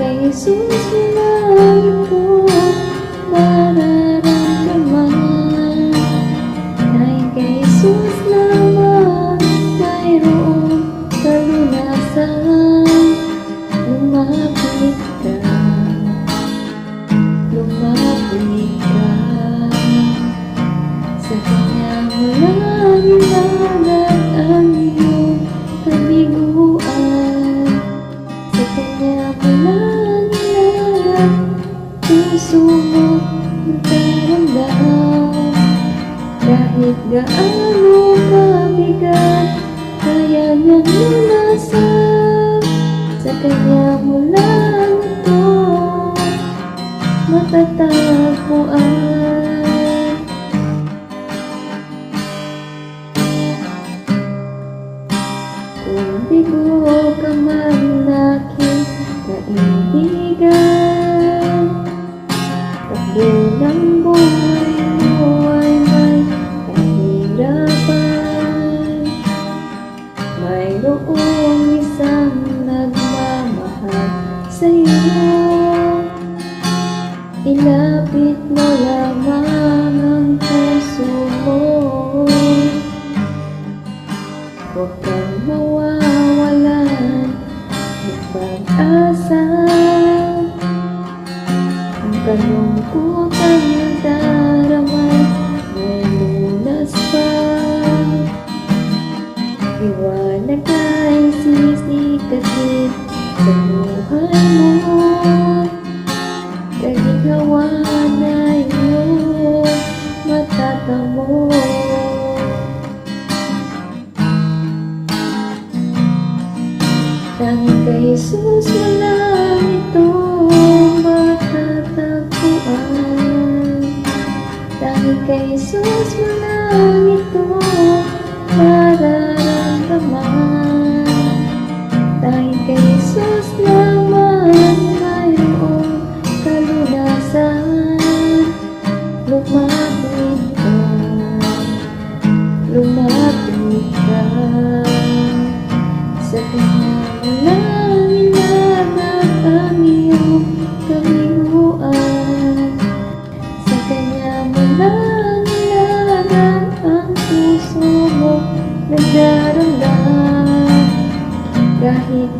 kay Jesus lang ito mararamdaman. Dahil kay Jesus lamang mayroong kalunasan. Lumapit ka, lumapit ka, sa Kanya mo lang ilalag ang iyong kabiguan. Sa Kanya mo lang ilalag puso mo magkaramdam. Kahit gaano kabigat kaya niyang lunasan. Sa Kanya mo lang ito matatagpuan. Kung bigo ka man aking kaibigan, takbo ng buhay mo ay may kahirapan. Mayroong isang nagmamahal sa'yo. Ilapit mo lamang ang puso mo. Huwag kang mawawalan ng pag-asa. Ang kalungkutan ng daramay may lunas pa. Liwanag ay sisikasin sa buhay mo. Kaginhawa na iyong matatamo. Dahil kay Jesus mo lang ito matatagpuan. Dahil kay Jesus mo lang ito mararamdaman. Dahil kay Jesus lamang mayroong kalunasan. Lumapit ka, lumapit ka, sa Kanya mo lang ilalag ang iyong kabiguan. Sa Kanya mo lang ilalag ang puso mo nagdaramdam. Kahit